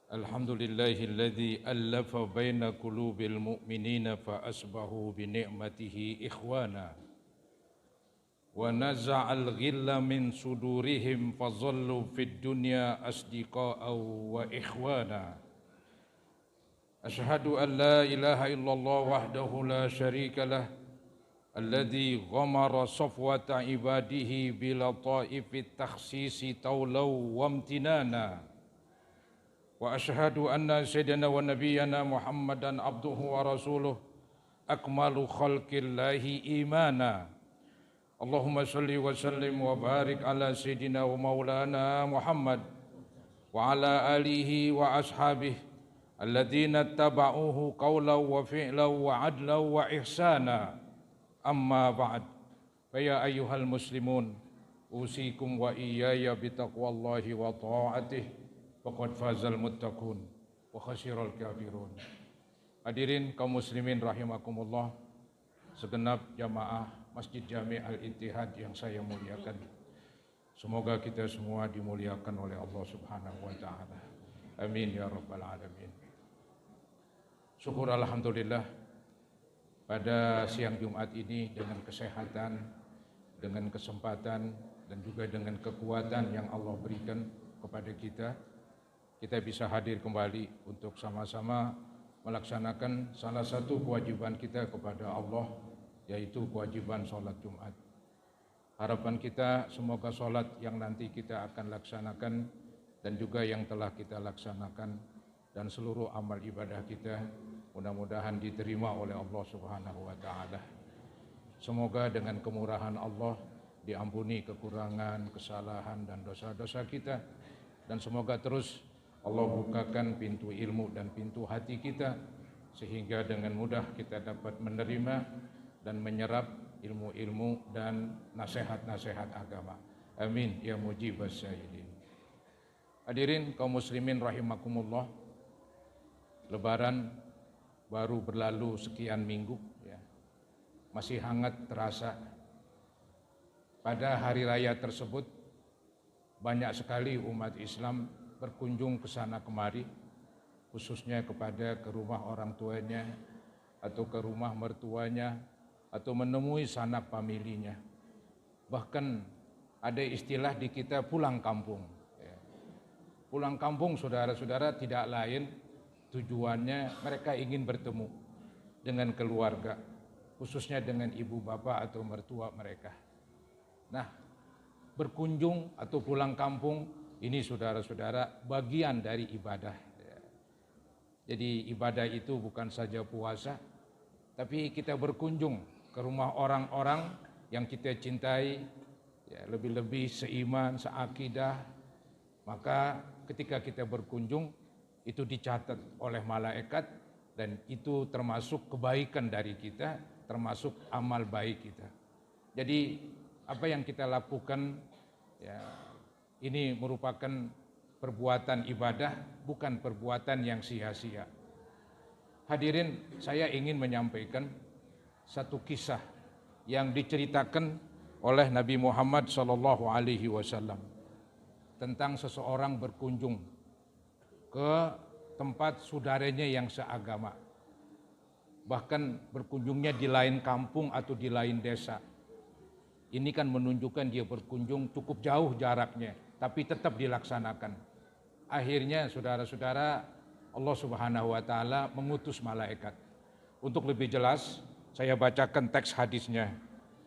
الحمد لله الذي ألف بين قلوب المؤمنين فأصبحوا بنعمته إخوانا ونزع الغل من صدورهم فظلوا في الدنيا أصدقاء وإخوانا أشهد أن لا إله إلا الله وحده لا شريك له الذي غمر صفوة عباده بلطائف التخصيص طولا وامتنانا وأشهد أن سيدنا ونبينا محمدا عبده ورسوله أكمل خلق الله إيمانا اللهم صل وسلم وبارك على سيدنا ومولانا محمد وعلى آله وأصحابه الذين اتبعوه قولا وفعلا وعدلا وإحسانا أما بعد فيا أيها المسلمون أوصيكم وإياي بتقوى الله وطاعته faqad fazal muttaqun wa khasyiral kafirun. Hadirin kaum muslimin rahimakumullah, segenap jamaah Masjid Jami' Al-Ittihad yang saya muliakan. Semoga kita semua dimuliakan oleh Allah Subhanahu wa taala. Amin ya rabbal alamin. Syukur alhamdulillah pada siang Jumat ini dengan kesehatan, dengan kesempatan dan juga dengan kekuatan yang Allah berikan kepada kita bisa hadir kembali untuk sama-sama melaksanakan salah satu kewajiban kita kepada Allah, yaitu kewajiban sholat Jumat. Harapan kita semoga sholat yang nanti kita akan laksanakan dan juga yang telah kita laksanakan dan seluruh amal ibadah kita mudah-mudahan diterima oleh Allah Subhanahu wa taala. Semoga dengan kemurahan Allah diampuni kekurangan, kesalahan dan dosa-dosa kita, dan semoga terus Allah bukakan pintu ilmu dan pintu hati kita sehingga dengan mudah kita dapat menerima dan menyerap ilmu-ilmu dan nasihat-nasihat agama. Amin ya mujibas syaidin. Hadirin kaum muslimin rahimakumullah, Lebaran baru berlalu sekian minggu ya. Masih hangat terasa. Pada hari raya tersebut banyak sekali umat Islam berkunjung ke sana kemari, khususnya ke rumah orang tuanya atau ke rumah mertuanya atau menemui sanak familinya. Bahkan ada istilah di kita pulang kampung. Pulang kampung saudara-saudara tidak lain tujuannya mereka ingin bertemu dengan keluarga, khususnya dengan ibu bapak atau mertua mereka. Nah, berkunjung atau pulang kampung ini saudara-saudara bagian dari ibadah. Jadi ibadah itu bukan saja puasa, tapi kita berkunjung ke rumah orang-orang yang kita cintai, ya, lebih-lebih seiman, seakidah. Maka ketika kita berkunjung itu dicatat oleh malaikat dan itu termasuk kebaikan dari kita, termasuk amal baik kita. Jadi apa yang kita lakukan ya, ini merupakan perbuatan ibadah, bukan perbuatan yang sia-sia. Hadirin, saya ingin menyampaikan satu kisah yang diceritakan oleh Nabi Muhammad SAW tentang seseorang berkunjung ke tempat saudaranya yang seagama. Bahkan berkunjungnya di lain kampung atau di lain desa. Ini kan menunjukkan dia berkunjung cukup jauh jaraknya, tapi tetap dilaksanakan. Akhirnya saudara-saudara, Allah Subhanahu wa taala mengutus malaikat. Untuk lebih jelas, saya bacakan teks hadisnya,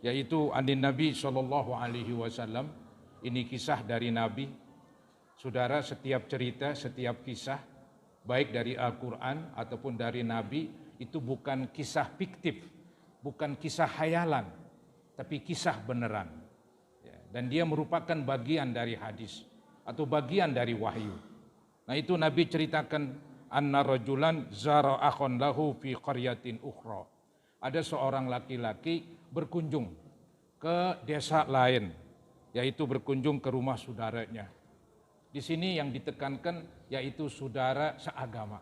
yaitu anin Nabi sallallahu alaihi wasallam. Ini kisah dari Nabi. Saudara, setiap cerita, setiap kisah baik dari Al-Qur'an ataupun dari Nabi itu bukan kisah fiktif, bukan kisah khayalan, tapi kisah beneran. Dan dia merupakan bagian dari hadis atau bagian dari wahyu. Nah, itu Nabi ceritakan anna rajulan zara akhon lahu fi qaryatin ukhra. Ada seorang laki-laki berkunjung ke desa lain, yaitu berkunjung ke rumah saudaranya. Di sini yang ditekankan yaitu saudara seagama.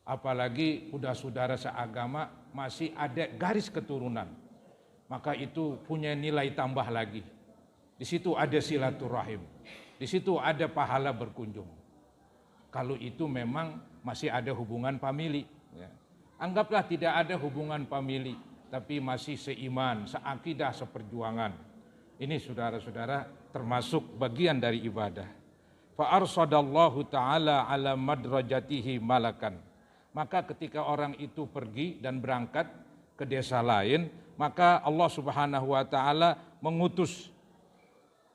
Apalagi udah saudara seagama masih ada garis keturunan, maka itu punya nilai tambah lagi. Di situ ada silaturahim, di situ ada pahala berkunjung. Kalau itu memang masih ada hubungan famili. Ya. Anggaplah tidak ada hubungan famili, tapi masih seiman, seakidah, seperjuangan. Ini saudara-saudara termasuk bagian dari ibadah. Fa arsadallahu ta'ala ala madrajatihi malakan. Maka ketika orang itu pergi dan berangkat ke desa lain, maka Allah Subhanahu wa taala mengutus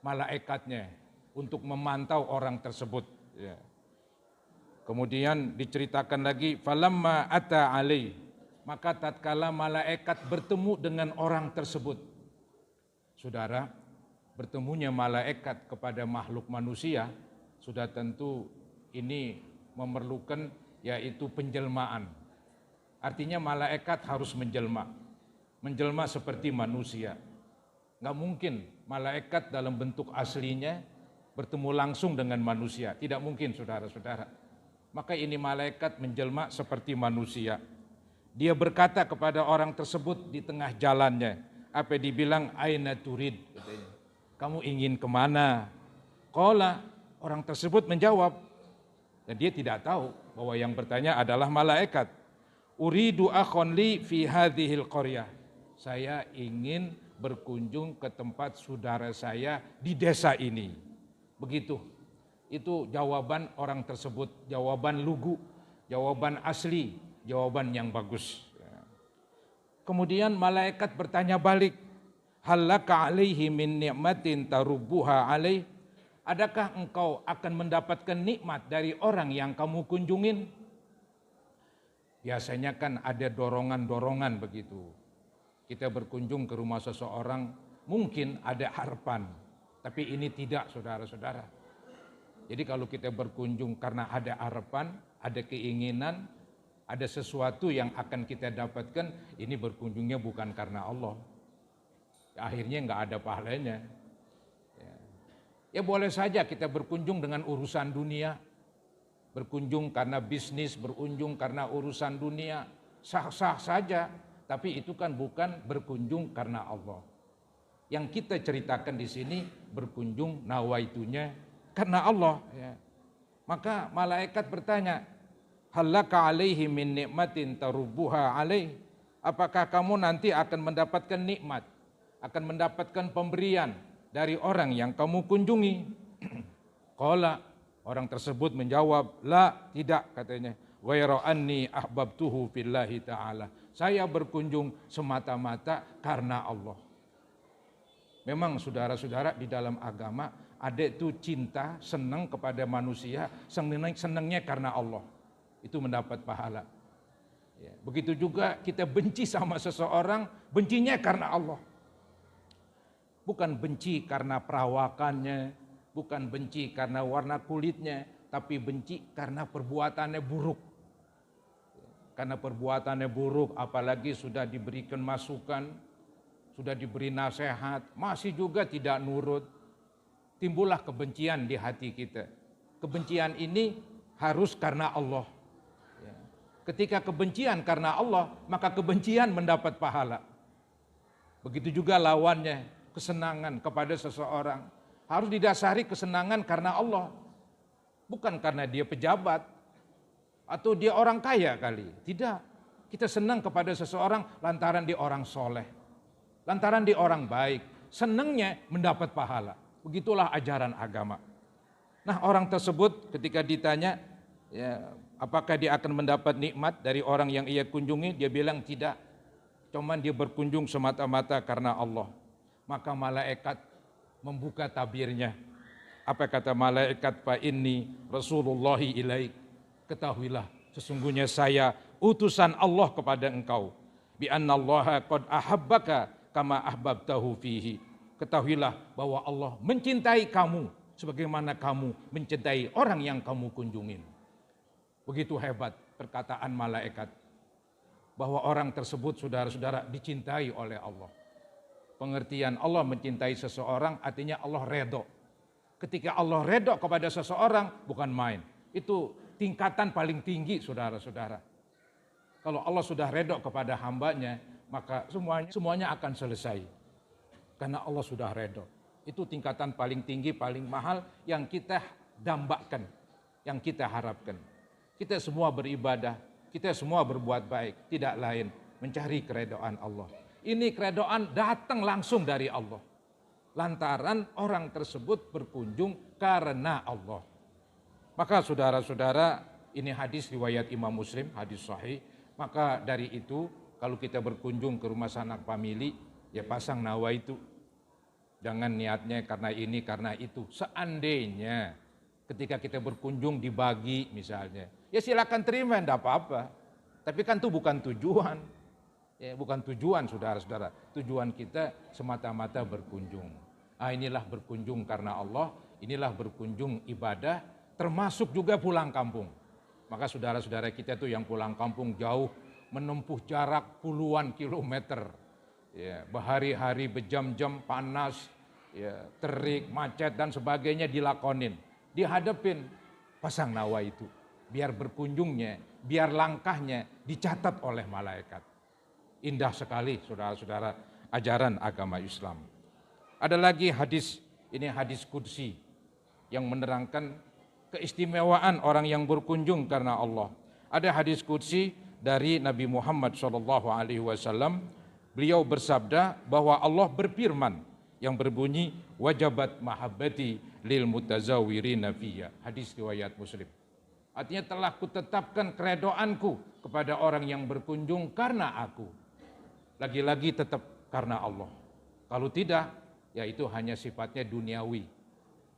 malaikatnya untuk memantau orang tersebut. Ya. Kemudian diceritakan lagi, falamma ata alai, maka tatkala malaikat bertemu dengan orang tersebut. Saudara, bertemunya malaikat kepada makhluk manusia sudah tentu ini memerlukan yaitu penjelmaan. Artinya malaikat harus menjelma. Menjelma seperti manusia. Nggak mungkin malaikat dalam bentuk aslinya bertemu langsung dengan manusia. Tidak mungkin saudara-saudara. Maka ini malaikat menjelma seperti manusia. Dia berkata kepada orang tersebut di tengah jalannya. Apa dibilang? Aina turid. Katanya. Kamu ingin kemana? Qala, orang tersebut menjawab. Dan dia tidak tahu bahwa yang bertanya adalah malaikat. Uridu akhon li fi hadhil qaryah. Saya ingin berkunjung ke tempat saudara saya di desa ini. Begitu. Itu jawaban orang tersebut, jawaban lugu, jawaban asli, jawaban yang bagus. Kemudian malaikat bertanya balik, halaka alaihi min ni'matin tarubbuha alaih, adakah engkau akan mendapatkan nikmat dari orang yang kamu kunjungin? Biasanya kan ada dorongan-dorongan begitu. Kita berkunjung ke rumah seseorang, mungkin ada harapan, tapi ini tidak saudara-saudara. Jadi kalau kita berkunjung karena ada harapan, ada keinginan, ada sesuatu yang akan kita dapatkan, ini berkunjungnya bukan karena Allah. Akhirnya nggak ada pahalanya. Ya boleh saja kita berkunjung dengan urusan dunia, berkunjung karena bisnis, berkunjung karena urusan dunia, sah-sah saja. Tapi itu kan bukan berkunjung karena Allah. Yang kita ceritakan di sini berkunjung nawaitunya karena Allah. Ya. Maka malaikat bertanya, halaka alaihi min nikmatin tarubbuha alaih. Apakah kamu nanti akan mendapatkan nikmat, akan mendapatkan pemberian dari orang yang kamu kunjungi? Qala, orang tersebut menjawab, la, tidak katanya. Ghaira anni ahbabtuhu fillahi ta'ala. Saya berkunjung semata-mata karena Allah. Memang saudara-saudara di dalam agama ada itu cinta, senang kepada manusia, senangnya karena Allah. Itu mendapat pahala. Ya, begitu juga kita benci sama seseorang, bencinya karena Allah. Bukan benci karena perawakannya, bukan benci karena warna kulitnya, tapi benci karena perbuatannya buruk. Karena perbuatannya buruk, apalagi sudah diberikan masukan, sudah diberi nasihat, masih juga tidak nurut. Timbullah kebencian di hati kita. Kebencian ini harus karena Allah. Ketika kebencian karena Allah, maka kebencian mendapat pahala. Begitu juga lawannya, kesenangan kepada seseorang. Harus didasari kesenangan karena Allah. Bukan karena dia pejabat, atau dia orang kaya kali. Tidak, kita senang kepada seseorang lantaran dia orang soleh. Lantaran dia orang baik. Senangnya mendapat pahala. Begitulah ajaran agama. Nah orang tersebut ketika ditanya, ya, apakah dia akan mendapat nikmat dari orang yang ia kunjungi? Dia bilang tidak. Cuman dia berkunjung semata-mata karena Allah. Maka malaikat membuka tabirnya. Apa kata malaikat? Fa inni rasulullahi ilaik. Ketahuilah sesungguhnya saya utusan Allah kepada engkau. Bi annallaha qad ahabbaka kama ahbabtahu fihi. Ketahuilah bahwa Allah mencintai kamu sebagaimana kamu mencintai orang yang kamu kunjungin. Begitu hebat perkataan malaikat. Bahwa orang tersebut saudara-saudara dicintai oleh Allah. Pengertian Allah mencintai seseorang artinya Allah redho. Ketika Allah redho kepada seseorang bukan main. Itu tingkatan paling tinggi saudara-saudara. Kalau Allah sudah redho kepada hambanya, maka semuanya akan selesai. Karena Allah sudah redho. Itu tingkatan paling tinggi, paling mahal yang kita dambakan. yang kita harapkan. Kita semua beribadah, kita semua berbuat baik, tidak lain mencari keredaan Allah. Ini keredaan datang langsung dari Allah. Lantaran orang tersebut berkunjung karena Allah. Maka saudara-saudara, ini hadis riwayat Imam Muslim, hadis sahih. Maka dari itu, kalau kita berkunjung ke rumah sanak famili, ya pasang nawa itu. Jangan niatnya karena ini, karena itu. Seandainya ketika kita berkunjung dibagi misalnya, ya silakan terima, enggak apa-apa. Tapi kan itu bukan tujuan. Ya, bukan tujuan saudara-saudara. Tujuan kita semata-mata berkunjung. Inilah berkunjung karena Allah, inilah berkunjung ibadah, termasuk juga pulang kampung. Maka saudara-saudara kita tuh yang pulang kampung jauh, menempuh jarak puluhan kilometer. Ya, berhari-hari, berjam-jam panas, ya, terik, macet dan sebagainya dilakonin. Dihadapin, pasang nawa itu. Biar berkunjungnya, biar langkahnya dicatat oleh malaikat. Indah sekali saudara-saudara ajaran agama Islam. Ada lagi hadis, ini hadis qudsi yang menerangkan keistimewaan orang yang berkunjung karena Allah. Ada hadis qudsi dari Nabi Muhammad SAW. Beliau bersabda bahwa Allah berfirman yang berbunyi wajabat mahabbati lil mutazawwirina fiyya. Hadis riwayat Muslim. Artinya telah kutetapkan keredoanku kepada orang yang berkunjung karena aku. Lagi-lagi tetap karena Allah. Kalau tidak, ya itu hanya sifatnya duniawi.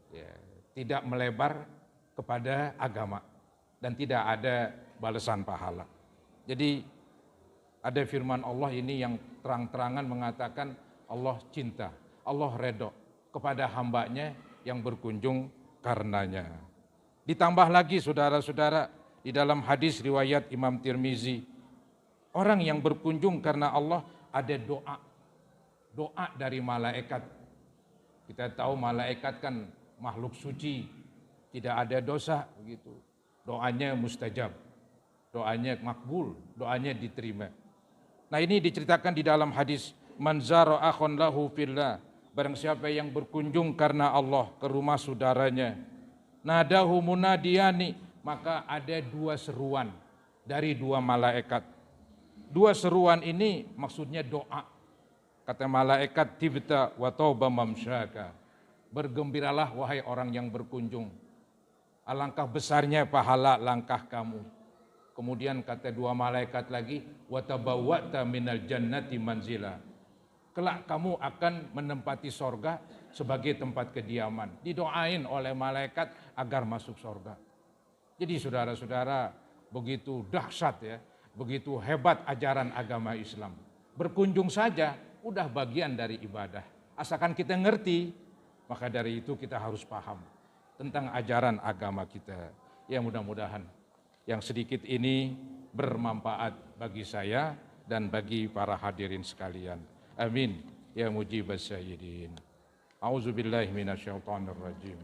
Ya, tidak melebar kepada agama dan tidak ada balasan pahala. Jadi ada firman Allah ini yang terang-terangan mengatakan Allah cinta, Allah redho kepada hambanya yang berkunjung karenanya. Ditambah lagi saudara-saudara, di dalam hadis riwayat Imam Tirmizi, orang yang berkunjung karena Allah ada doa dari malaikat. Kita tahu malaikat kan makhluk suci, tidak ada dosa begitu. Doanya mustajab, doanya makbul, doanya diterima. Nah ini diceritakan di dalam hadis, man zara akhon lahu fillah, barang siapa yang berkunjung karena Allah ke rumah saudaranya, nadahu munadiyani, maka ada dua seruan dari dua malaikat. Dua seruan ini maksudnya doa. Kata malaikat, tibta wa tauba mamsyaka, bergembiralah wahai orang yang berkunjung, alangkah besarnya pahala langkah kamu. Kemudian kata dua malaikat lagi, wa tabawwa'ta minal jannati manzila, kelak kamu akan menempati sorga sebagai tempat kediaman. Didoain oleh malaikat agar masuk sorga. Jadi saudara-saudara, begitu dahsyat ya, begitu hebat ajaran agama Islam. Berkunjung saja udah bagian dari ibadah. Asalkan kita ngerti, maka dari itu kita harus paham tentang ajaran agama kita. Ya mudah-mudahan yang sedikit ini bermanfaat bagi saya dan bagi para hadirin sekalian. Amin. Ya mujibas sayyidin. A'udzubillahi minasyaitonirrajim.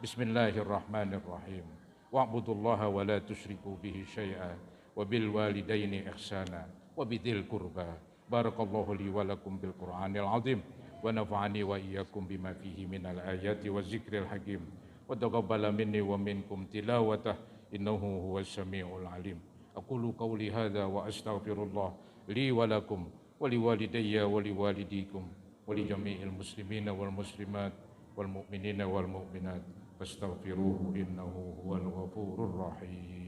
Bismillahirrahmanirrahim. Wa'budullaha wa la tusyriku bihi syai'a wa bil walidaini ihsana wa bidzil qurba. Barakallahu li wa lakum bil Qur'anil azim wa nafa'ani wa iyyakum bima fihi minal ayati wa zikril hakim wa taqabbala minni wa minkum tilawatah innahu huwas samiul alim. Aqulu qawli hadza wa astaghfirullah li wa lakum wa liwalidayya wa liwalidikum wa li jami'il muslimina wal muslimat wal mu'minina wal mu'minat fastaghfiruhu innahu huwal ghafurur rahim.